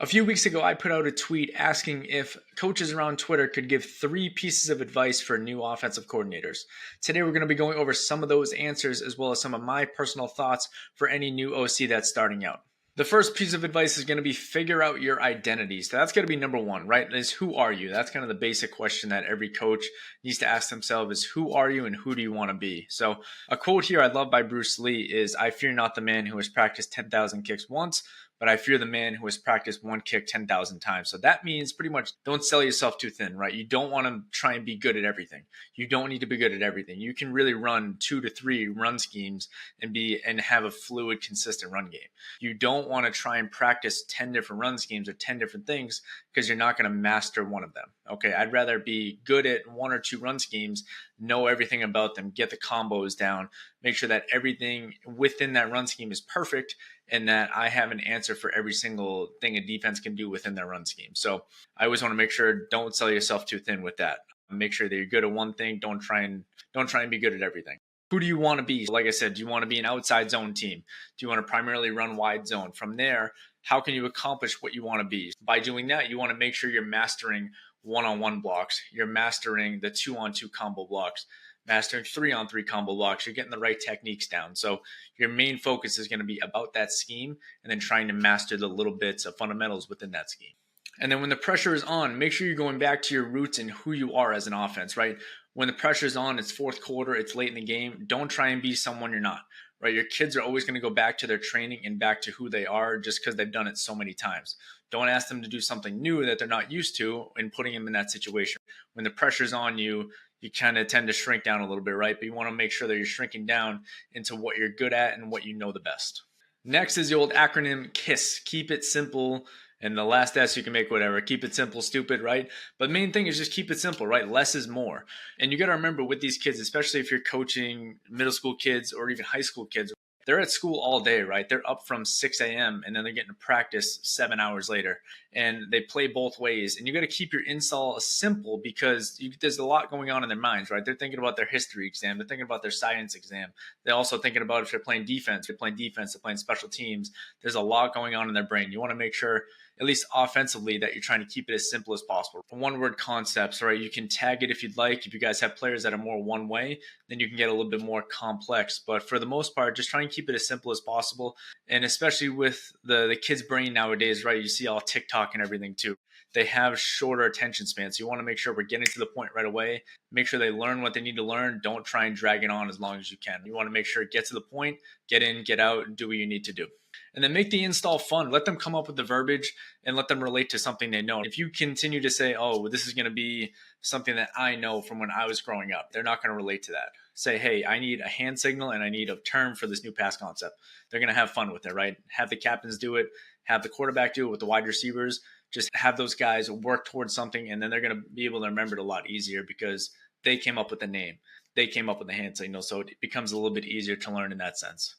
A few weeks ago, I put out a tweet asking if coaches around Twitter could give 3 pieces of advice for new offensive coordinators. Today, we're going to be going over some of those answers as well as some of my personal thoughts for any new OC that's starting out. The first piece of advice is going to be figure out your identity. So that's going to be number one, right? Is who are you? That's kind of the basic question that every coach needs to ask themselves is who are you and who do you want to be? So a quote here I love by Bruce Lee is, I fear not the man who has practiced 10,000 kicks once, but I fear the man who has practiced one kick 10,000 times. So that means pretty much don't sell yourself too thin, right? You don't want to try and be good at everything. You don't need to be good at everything. You can really run 2 to 3 run schemes and have a fluid, consistent run game. You don't want to try and practice 10 different run schemes or 10 different things because you're not going to master one of them. Okay, I'd rather be good at 1 or 2 run schemes, know everything about them, get the combos down, make sure that everything within that run scheme is perfect, and that I have an answer for every single thing a defense can do within their run scheme. So I always want to make sure don't sell yourself too thin with that. Make sure that you're good at one thing. Don't try and be good at everything. Who do you want to be? Like I said, do you want to be an outside zone team? Do you want to primarily run wide zone? From there, how can you accomplish what you want to be? By doing that, you want to make sure you're mastering one-on-one blocks. You're mastering the 2-on-2 combo blocks, mastering 3-on-3 combo blocks. You're getting the right techniques down. So your main focus is going to be about that scheme and then trying to master the little bits of fundamentals within that scheme. And then when the pressure is on, make sure you're going back to your roots and who you are as an offense, right? When the pressure is on, it's fourth quarter, it's late in the game. Don't try and be someone you're not, right? Your kids are always going to go back to their training and back to who they are just because they've done it so many times. Don't ask them to do something new that they're not used to and putting them in that situation. When the pressure's on you, you kind of tend to shrink down a little bit, right? But you want to make sure that you're shrinking down into what you're good at and what you know the best. Next is the old acronym KISS. Keep it simple. And the last S you can make whatever. Keep it simple, stupid, right? But main thing is just keep it simple, right? Less is more. And you got to remember with these kids, especially if you're coaching middle school kids or even high school kids, they're at school all day, right? They're up from 6 a.m. and then they're getting to practice 7 hours later. And they play both ways. And you got to keep your install simple because there's a lot going on in their minds, right? They're thinking about their history exam. They're thinking about their science exam. They're also thinking about if they're playing defense, they're playing special teams. There's a lot going on in their brain. You want to make sure, at least offensively, that you're trying to keep it as simple as possible. One-word concepts, right? You can tag it if you'd like. If you guys have players that are more one way, then you can get a little bit more complex. But for the most part, just try and keep it as simple as possible. And especially with the kids' brain nowadays, right? You see all TikTok and everything too. They have shorter attention spans. So you want to make sure we're getting to the point right away. Make sure they learn what they need to learn. Don't try and drag it on as long as you can. You want to make sure get to the point, get in, get out, and do what you need to do. And then make the install fun. Let them come up with the verbiage and let them relate to something they know. If you continue to say, oh, this is going to be something that I know from when I was growing up, they're not going to relate to that. Say, hey, I need a hand signal and I need a term for this new pass concept. They're going to have fun with it, right? Have the captains do it, have the quarterback do it with the wide receivers. Just have those guys work towards something, and then they're going to be able to remember it a lot easier because they came up with the name. They came up with the hand signal, so it becomes a little bit easier to learn in that sense.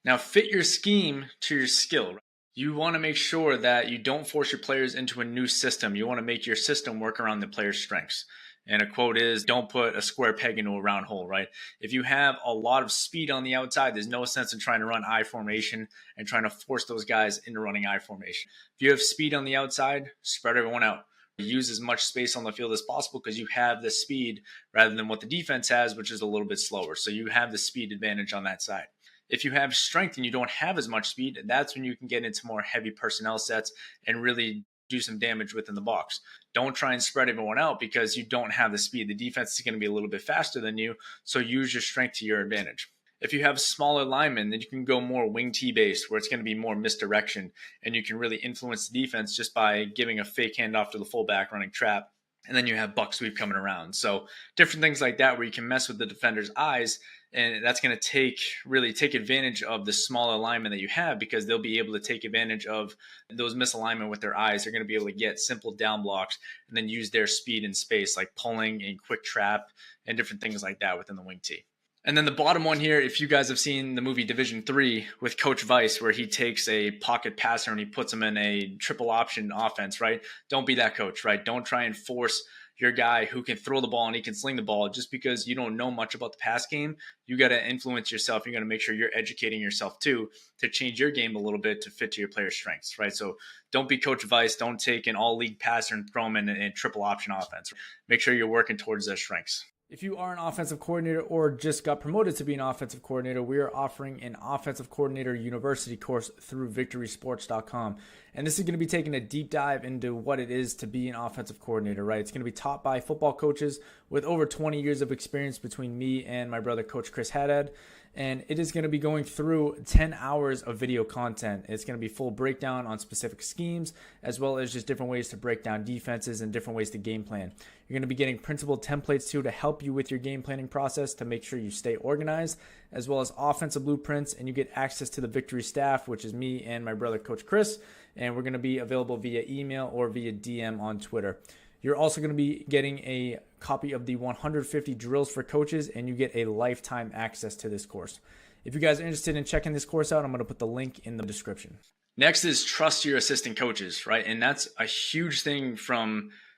Now, fit your scheme to your skill. You want to make sure that you don't force your players into a new system. You want to make your system work around the player's strengths. And a quote is, don't put a square peg into a round hole, right? If you have a lot of speed on the outside, there's no sense in trying to run I formation and trying to force those guys into running I formation. If you have speed on the outside, spread everyone out. Use as much space on the field as possible because you have the speed rather than what the defense has, which is a little bit slower. So you have the speed advantage on that side. If you have strength and you don't have as much speed, that's when you can get into more heavy personnel sets and really do some damage within the box. Don't try and spread everyone out because you don't have the speed. The defense is going to be a little bit faster than you, so use your strength to your advantage. If you have smaller linemen, then you can go more wing T based, where it's going to be more misdirection, and you can really influence the defense just by giving a fake handoff to the fullback running trap, and then you have buck sweep coming around. So different things like that where you can mess with the defender's eyes, and that's going to take advantage of the small alignment that you have because they'll be able to take advantage of those misalignment with their eyes. They're going to be able to get simple down blocks and then use their speed and space like pulling and quick trap and different things like that within the wing T. And then the bottom one here, if you guys have seen the movie Division 3 with Coach Vice, where he takes a pocket passer and he puts him in a triple option offense, right? Don't be that coach, right? Don't try and force your guy who can throw the ball and he can sling the ball just because you don't know much about the pass game. You got to influence yourself. You got to make sure you're educating yourself too to change your game a little bit to fit to your player's strengths, right? So don't be Coach Vice. Don't take an all league passer and throw him in a triple option offense. Make sure you're working towards their strengths. If you are an offensive coordinator or just got promoted to be an offensive coordinator, we are offering an offensive coordinator university course through victorysports.com. And this is going to be taking a deep dive into what it is to be an offensive coordinator, right? It's going to be taught by football coaches with over 20 years of experience between me and my brother, Coach Chris Haddad. And it is going to be going through 10 hours of video content. It's going to be full breakdown on specific schemes, as well as just different ways to break down defenses and different ways to game plan. You're going to be getting principled templates too to help you with your game planning process to make sure you stay organized, as well as offensive blueprints, and you get access to the Victory staff, which is me and my brother, Coach Chris, and we're going to be available via email or via DM on Twitter. You're also going to be getting a copy of the 150 drills for coaches, and you get a lifetime access to this course. If you guys are interested in checking this course out, I'm going to put the link in the description. Next is trust your assistant coaches, right? And that's a huge thing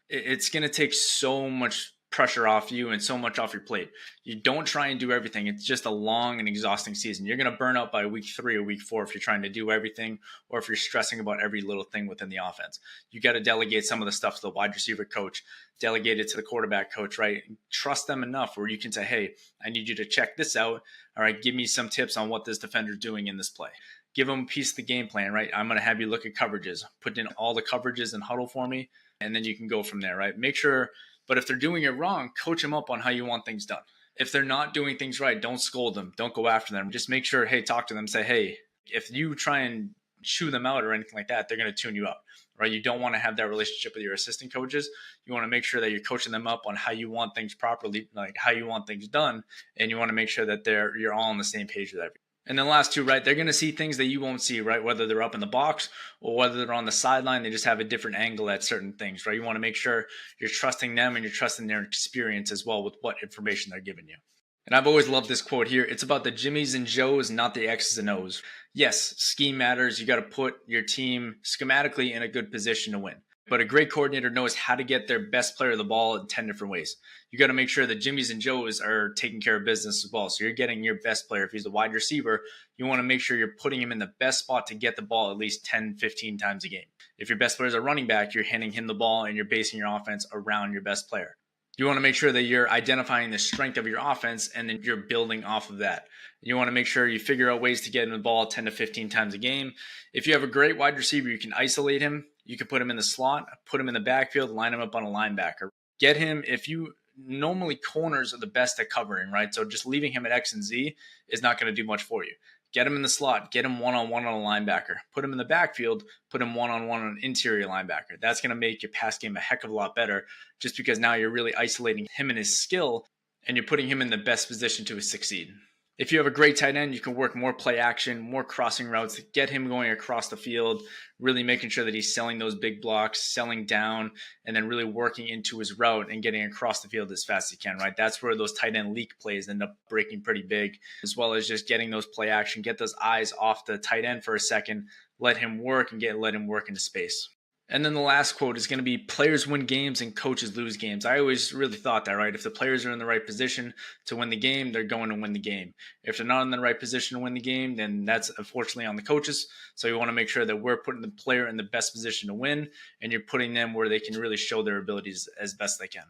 it's going to take so much pressure off you and so much off your plate. You don't try and do everything. It's just a long and exhausting season. You're going to burn out by week 3 or week 4 if you're trying to do everything, or if you're stressing about every little thing within the offense. You got to delegate some of the stuff to the wide receiver coach, delegate it to the quarterback coach, right? Trust them enough where you can say, hey, I need you to check this out. All right, give me some tips on what this defender is doing in this play. Give them a piece of the game plan, right? I'm going to have you look at coverages, put in all the coverages in huddle for me, and then you can go from there, right? Make sure. But if they're doing it wrong, coach them up on how you want things done. If they're not doing things right, don't scold them. Don't go after them. Just make sure, hey, talk to them. Say, hey, if you try and chew them out or anything like that, they're going to tune you up, right? You don't want to have that relationship with your assistant coaches. You want to make sure that you're coaching them up on how you want things properly, like how you want things done. And you want to make sure that you're all on the same page with everything. And then last two, right, they're going to see things that you won't see, right? Whether they're up in the box or whether they're on the sideline, they just have a different angle at certain things, right? You want to make sure you're trusting them and you're trusting their experience as well with what information they're giving you. And I've always loved this quote here. It's about the Jimmies and Joes, not the X's and O's. Yes, scheme matters. You got to put your team schematically in a good position to win. But a great coordinator knows how to get their best player the ball in 10 different ways. You got to make sure that Jimmys and Joes are taking care of business as well. So you're getting your best player. If he's a wide receiver, you want to make sure you're putting him in the best spot to get the ball at least 10, 15 times a game. If your best player is a running back, you're handing him the ball and you're basing your offense around your best player. You want to make sure that you're identifying the strength of your offense and then you're building off of that. You want to make sure you figure out ways to get him the ball 10 to 15 times a game. If you have a great wide receiver, you can isolate him. You can put him in the slot, put him in the backfield, line him up on a linebacker. Get him, if you normally corners are the best at covering, right? So just leaving him at X and Z is not going to do much for you. Get him in the slot, get him one-on-one on a linebacker. Put him in the backfield, put him one-on-one on an interior linebacker. That's going to make your pass game a heck of a lot better just because now you're really isolating him and his skill and you're putting him in the best position to succeed. If you have a great tight end, you can work more play action, more crossing routes, get him going across the field, really making sure that he's selling those big blocks, selling down, and then really working into his route and getting across the field as fast as he can, right? That's where those tight end leak plays end up breaking pretty big, as well as just getting those play action, get those eyes off the tight end for a second, let him work and let him work into space. And then the last quote is going to be players win games and coaches lose games. I always really thought that, right? If the players are in the right position to win the game, they're going to win the game. If they're not in the right position to win the game, then that's unfortunately on the coaches. So you want to make sure that we're putting the player in the best position to win and you're putting them where they can really show their abilities as best they can.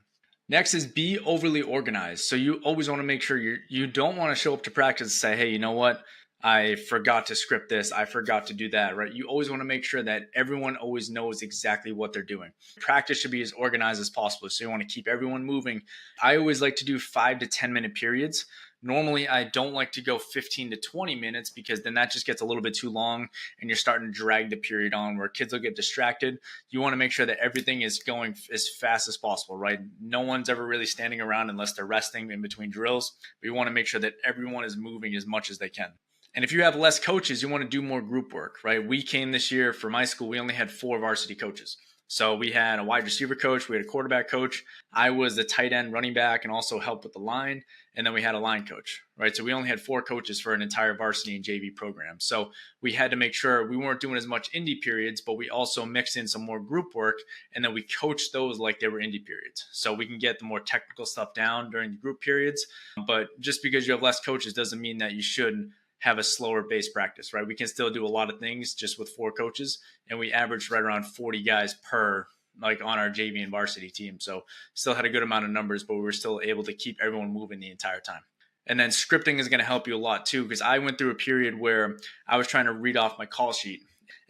Next is be overly organized. So you always want to make sure you don't want to show up to practice and say, hey, you know what? I forgot to script this. I forgot to do that, right? You always want to make sure that everyone always knows exactly what they're doing. Practice should be as organized as possible. So you want to keep everyone moving. I always like to do 5 to 10 minute periods. Normally, I don't like to go 15 to 20 minutes because then that just gets a little bit too long and you're starting to drag the period on where kids will get distracted. You want to make sure that everything is going as fast as possible, right? No one's ever really standing around unless they're resting in between drills. But you want to make sure that everyone is moving as much as they can. And if you have less coaches, you want to do more group work, right? We came this year for my school, we only had 4 varsity coaches. So we had a wide receiver coach, we had a quarterback coach. I was the tight end running back and also helped with the line. And then we had a line coach, right? So we only had 4 coaches for an entire varsity and JV program. So we had to make sure we weren't doing as much indie periods, but we also mixed in some more group work. And then we coached those like they were indie periods. So we can get the more technical stuff down during the group periods. But just because you have less coaches doesn't mean that you shouldn't have a slower base practice, right? We can still do a lot of things just with 4 coaches, and we averaged right around 40 guys per, like, on our JV and varsity team. So still had a good amount of numbers, but we were still able to keep everyone moving the entire time. And then scripting is going to help you a lot too, because I went through a period where I was trying to read off my call sheet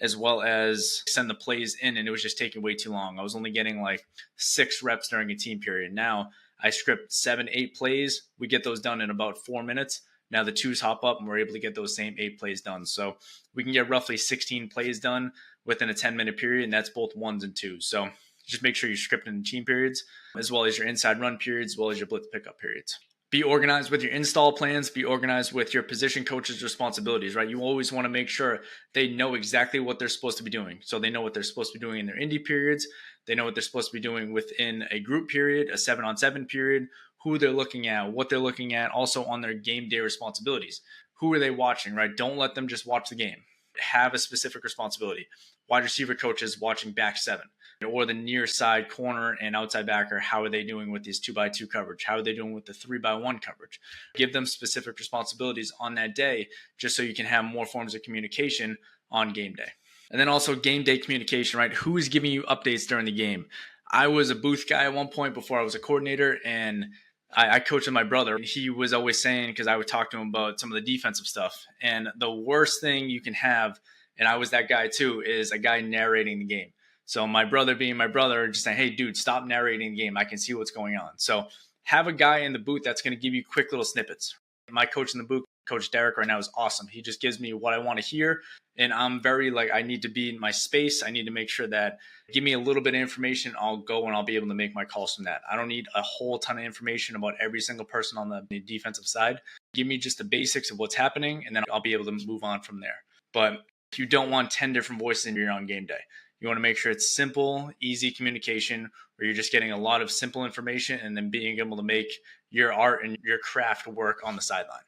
as well as send the plays in, and it was just taking way too long. I was only getting like 6 reps during a team period. Now I script 7, 8 plays. We get those done in about 4 minutes. Now the 2s hop up and we're able to get those same 8 plays done. So we can get roughly 16 plays done within a 10-minute period, and that's both 1s and 2s. So just make sure you're scripting in team periods, as well as your inside run periods, as well as your blitz pickup periods. Be organized with your install plans. Be organized with your position coach's responsibilities, right? You always want to make sure they know exactly what they're supposed to be doing. So they know what they're supposed to be doing in their indie periods. They know what they're supposed to be doing within a group period, a 7-on-7 period, who they're looking at, what they're looking at, also on their game day responsibilities. Who are they watching, right? Don't let them just watch the game. Have a specific responsibility. Wide receiver coaches watching back 7, or the near side corner and outside backer. How are they doing with these 2x2 coverage? How are they doing with the 3x1 coverage? Give them specific responsibilities on that day, just so you can have more forms of communication on game day. And then also game day communication, right? Who is giving you updates during the game? I was a booth guy at one point before I was a coordinator, and I coached with my brother. He was always saying, because I would talk to him about some of the defensive stuff, and the worst thing you can have, and I was that guy too, is a guy narrating the game. So my brother being my brother, just saying, hey, dude, stop narrating the game. I can see what's going on. So have a guy in the booth that's going to give you quick little snippets. My coach in the booth, Coach Derek, right now is awesome. He just gives me what I want to hear. And I'm very I need to be in my space. I need to make sure that give me a little bit of information. I'll go and I'll be able to make my calls from that. I don't need a whole ton of information about every single person on the defensive side. Give me just the basics of what's happening, and then I'll be able to move on from there. But you don't want 10 different voices in your on game day. You want to make sure it's simple, easy communication, where you're just getting a lot of simple information and then being able to make your art and your craft work on the sideline.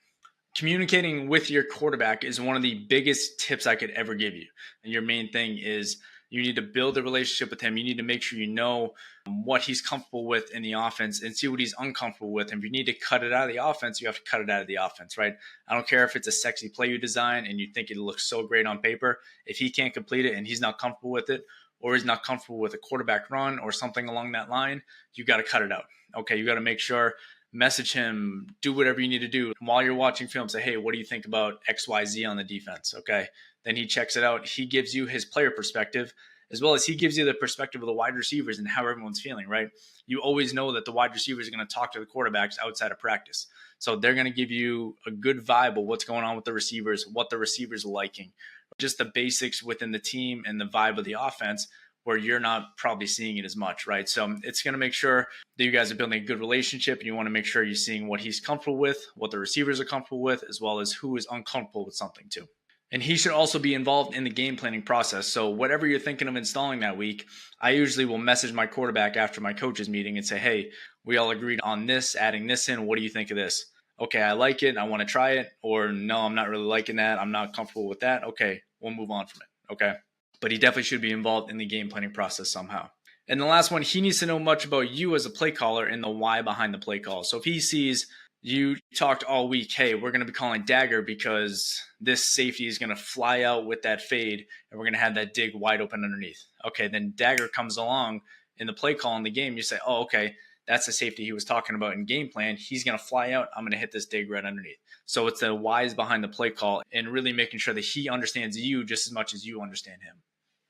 Communicating with your quarterback is one of the biggest tips I could ever give you. And your main thing is you need to build a relationship with him. You need to make sure you know what he's comfortable with in the offense and see what he's uncomfortable with. And if you need to cut it out of the offense, you have to cut it out of the offense, right? I don't care if it's a sexy play you design and you think it looks so great on paper. If he can't complete it and he's not comfortable with it, or he's not comfortable with a quarterback run or something along that line, you got to cut it out. Okay, you got to make sure, message him, do whatever you need to do. While you're watching film, say, hey, what do you think about XYZ on the defense? Okay. Then he checks it out. He gives you his player perspective, as well as he gives you the perspective of the wide receivers and how everyone's feeling, right? You always know that the wide receivers are going to talk to the quarterbacks outside of practice. So they're going to give you a good vibe of what's going on with the receivers, what the receivers are liking, just the basics within the team and the vibe of the offense, where you're not probably seeing it as much, right? So it's going to make sure that you guys are building a good relationship, and you want to make sure you're seeing what he's comfortable with, what the receivers are comfortable with, as well as who is uncomfortable with something too. And he should also be involved in the game planning process. So whatever you're thinking of installing that week, I usually will message my quarterback after my coaches meeting and say, hey, we all agreed on this, adding this in. What do you think of this? Okay, I like it. I want to try it. Or no, I'm not really liking that. I'm not comfortable with that. Okay, we'll move on from it. Okay. But he definitely should be involved in the game planning process somehow. And the last one, he needs to know much about you as a play caller and the why behind the play call. So if he sees you talked all week, hey, we're going to be calling dagger because this safety is going to fly out with that fade and we're going to have that dig wide open underneath. Okay, then dagger comes along in the play call in the game. You say, oh, okay, that's the safety he was talking about in game plan. He's going to fly out. I'm going to hit this dig right underneath. So it's the whys behind the play call and really making sure that he understands you just as much as you understand him.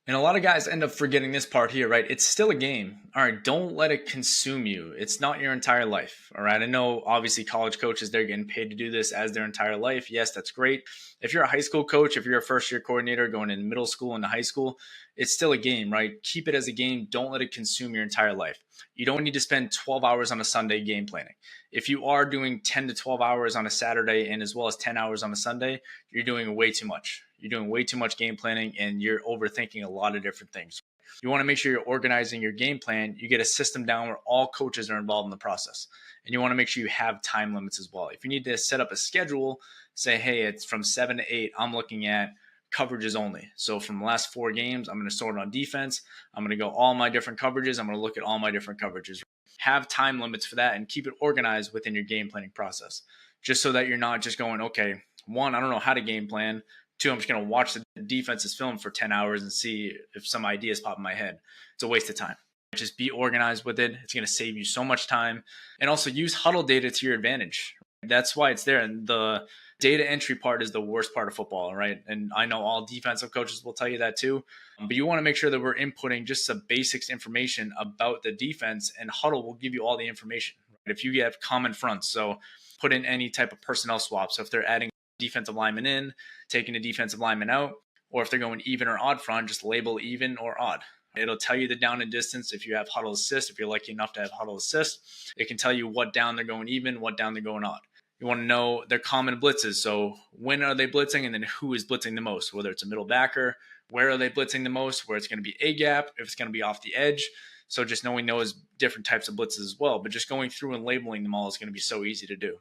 And a lot of guys end up forgetting this part here, right? It's still a game. All right, don't let it consume you. It's not your entire life, all right? I know, obviously, college coaches, they're getting paid to do this as their entire life. Yes, that's great. If you're a high school coach, if you're a first-year coordinator going in middle school into high school, it's still a game, right? Keep it as a game. Don't let it consume your entire life. You don't need to spend 12 hours on a Sunday game planning. If you are doing 10 to 12 hours on a Saturday and as well as 10 hours on a Sunday, you're doing way too much. You're doing way too much game planning and you're overthinking a lot of different things. You want to make sure you're organizing your game plan. You get a system down where all coaches are involved in the process. And you want to make sure you have time limits as well. If you need to set up a schedule, say, hey, it's from 7 to 8, I'm looking at coverages only. So from the last 4 games, I'm going to sort on defense. I'm going to go all my different coverages. I'm going to look at all my different coverages. Have time limits for that and keep it organized within your game planning process, just so that you're not just going, okay, 1, I don't know how to game plan. 2, I'm just going to watch the defense's film for 10 hours and see if some ideas pop in my head. It's a waste of time. Just be organized with it. It's going to save you so much time. And also use huddle data to your advantage. That's why it's there. And the data entry part is the worst part of football, right? And I know all defensive coaches will tell you that too. But you want to make sure that we're inputting just some basics information about the defense, and huddle will give you all the information. Right? If you have common fronts, so put in any type of personnel swap. So if they're adding defensive lineman in, taking a defensive lineman out, or if they're going even or odd front, just label even or odd. It'll tell you the down and distance if you have huddle assist. If you're lucky enough to have huddle assist, it can tell you what down they're going even, what down they're going odd. You want to know their common blitzes. So when are they blitzing, and then who is blitzing the most, whether it's a middle backer, where are they blitzing the most, where it's going to be A gap, if it's going to be off the edge. So just knowing those different types of blitzes as well. But just going through and labeling them all is going to be so easy to do.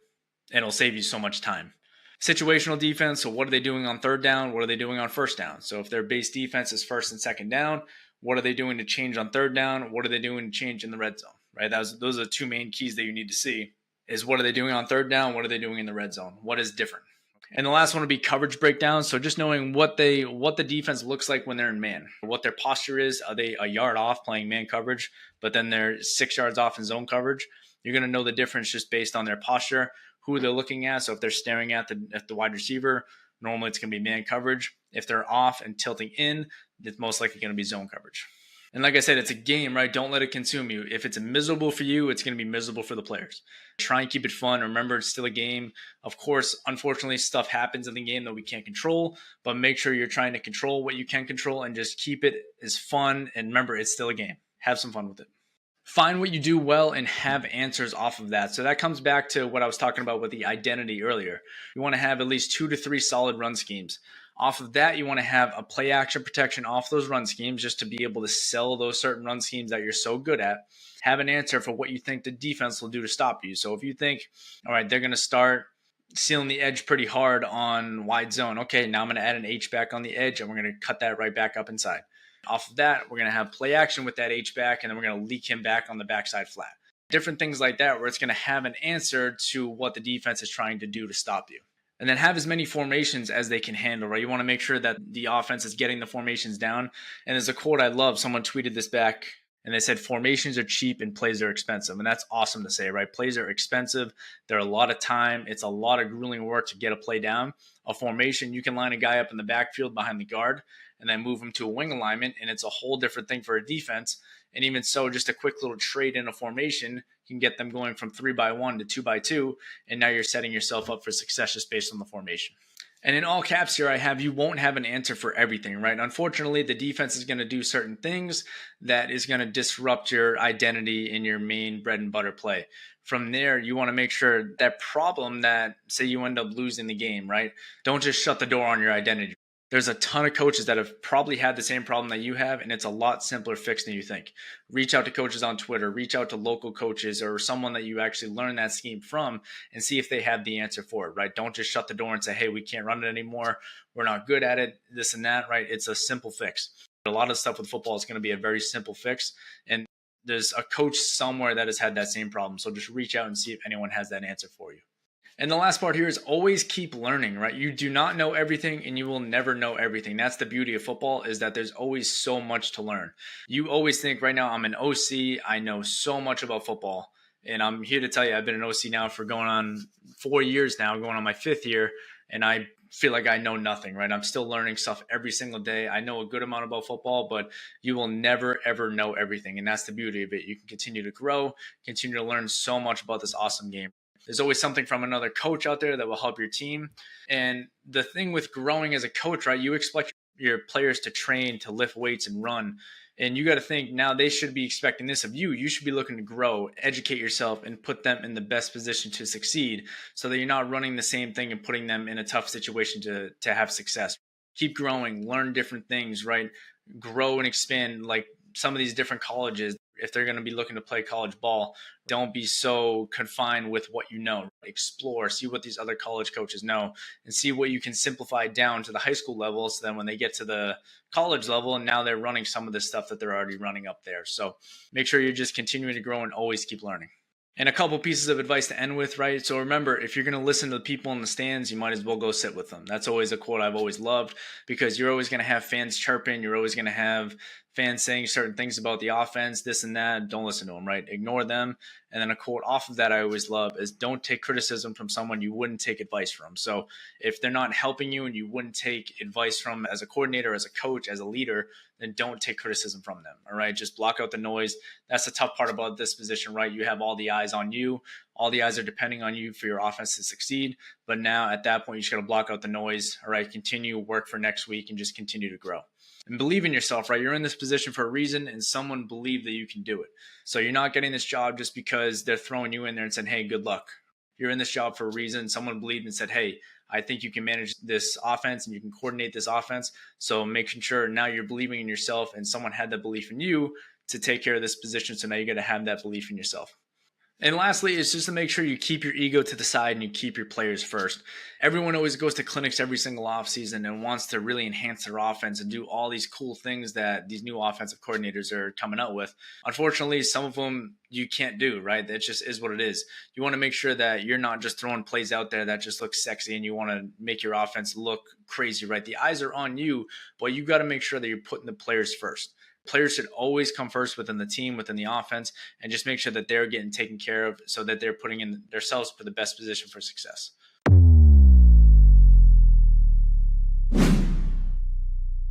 And it'll save you so much time. Situational defense. So what are they doing on third down? What are they doing on first down? So if their base defense is first and second down, what are they doing to change on third down? What are they doing to change in the red zone? Right? Those are the 2 main keys that you need to see. Is what are they doing on third down? What are they doing in the red zone? What is different? Okay. And the last one would be coverage breakdown. So just knowing what the defense looks like when they're in man, what their posture is. Are they a yard off playing man coverage, but then they're 6 yards off in zone coverage? You're going to know the difference just based on their posture, who they're looking at. So if they're staring at the wide receiver, normally it's going to be man coverage. If they're off and tilting in, it's most likely going to be zone coverage. And like I said, it's a game, right? Don't let it consume you. If it's miserable for you, it's going to be miserable for the players. Try and keep it fun. Remember, it's still a game. Of course, unfortunately, stuff happens in the game that we can't control, but make sure you're trying to control what you can control and just keep it as fun. And remember, it's still a game. Have some fun with it. Find what you do well and have answers off of that. So that comes back to what I was talking about with the identity earlier. You want to have at least 2 to 3 solid run schemes. Off of that, you want to have a play action protection off those run schemes just to be able to sell those certain run schemes that you're so good at. Have an answer for what you think the defense will do to stop you. So if you think, all right, they're going to start sealing the edge pretty hard on wide zone. Okay, now I'm going to add an H-back on the edge, and we're going to cut that right back up inside. Off of that, we're going to have play action with that H-back, and then we're going to leak him back on the backside flat. Different things like that where it's going to have an answer to what the defense is trying to do to stop you. And then have as many formations as they can handle, right? You want to make sure that the offense is getting the formations down. And there's a quote I love. Someone tweeted this back, and they said, formations are cheap and plays are expensive. And that's awesome to say, right? Plays are expensive. They're a lot of time. It's a lot of grueling work to get a play down. A formation, you can line a guy up in the backfield behind the guard and then move him to a wing alignment, and it's a whole different thing for a defense. And even so, just a quick little trade in a formation can get them going from 3-by-1 to 2-by-2, and now you're setting yourself up for success just based on the formation. And in all caps here, I have, you won't have an answer for everything, right? Unfortunately, the defense is going to do certain things that is going to disrupt your identity in your main bread and butter play. From there, you want to make sure that problem that, say you end up losing the game, right? Don't just shut the door on your identity. There's a ton of coaches that have probably had the same problem that you have, and it's a lot simpler fix than you think. Reach out to coaches on Twitter, reach out to local coaches or someone that you actually learn that scheme from and see if they have the answer for it, right? Don't just shut the door and say, hey, we can't run it anymore. We're not good at it, this and that, right? It's a simple fix. A lot of stuff with football is going to be a very simple fix, and there's a coach somewhere that has had that same problem. So just reach out and see if anyone has that answer for you. And the last part here is always keep learning, right? You do not know everything and you will never know everything. That's the beauty of football, is that there's always so much to learn. You always think, right now I'm an OC, I know so much about football. And I'm here to tell you, I've been an OC now for going on 4 years now, going on my 5th year. And I feel like I know nothing, right? I'm still learning stuff every single day. I know a good amount about football, but you will never, ever know everything. And that's the beauty of it. You can continue to grow, continue to learn so much about this awesome game. There's always something from another coach out there that will help your team. And the thing with growing as a coach, right, you expect your players to train, to lift weights and run. And you got to think now they should be expecting this of you. You should be looking to grow, educate yourself, and put them in the best position to succeed so that you're not running the same thing and putting them in a tough situation to have success. Keep growing, learn different things, right? Grow and expand. Like some of these different colleges, if they're going to be looking to play college ball, don't be so confined with what you know. Explore, see what these other college coaches know, and see what you can simplify down to the high school level. So then when they get to the college level, and now they're running some of the stuff that they're already running up there. So make sure you're just continuing to grow and always keep learning. And a couple pieces of advice to end with, right? So remember, if you're going to listen to the people in the stands, you might as well go sit with them. That's always a quote I've always loved, because you're always going to have fans chirping. You're always going to have fans saying certain things about the offense, this and that. Don't listen to them, right? Ignore them. And then a quote off of that I always love is, don't take criticism from someone you wouldn't take advice from. So if they're not helping you and you wouldn't take advice from as a coordinator, as a coach, as a leader, then don't take criticism from them. All right. Just block out the noise. That's the tough part about this position, right? You have all the eyes on you. All the eyes are depending on you for your offense to succeed. But now at that point, you just got to block out the noise. All right. Continue, work for next week, and just continue to grow. And believe in yourself, right? You're in this position for a reason, and someone believed that you can do it. So you're not getting this job just because they're throwing you in there and saying, hey, good luck. You're in this job for a reason. Someone believed and said, hey, I think you can manage this offense and you can coordinate this offense. So making sure now you're believing in yourself, and someone had that belief in you to take care of this position. So now you got to have that belief in yourself. And lastly, it's just to make sure you keep your ego to the side and you keep your players first. Everyone always goes to clinics every single offseason and wants to really enhance their offense and do all these cool things that these new offensive coordinators are coming out with. Unfortunately, some of them you can't do, right? That just is what it is. You want to make sure that you're not just throwing plays out there that just look sexy and you want to make your offense look crazy, right? The eyes are on you, but you got to make sure that you're putting the players first. Players should always come first within the team, within the offense, and just make sure that they're getting taken care of so that they're putting in themselves for the best position for success.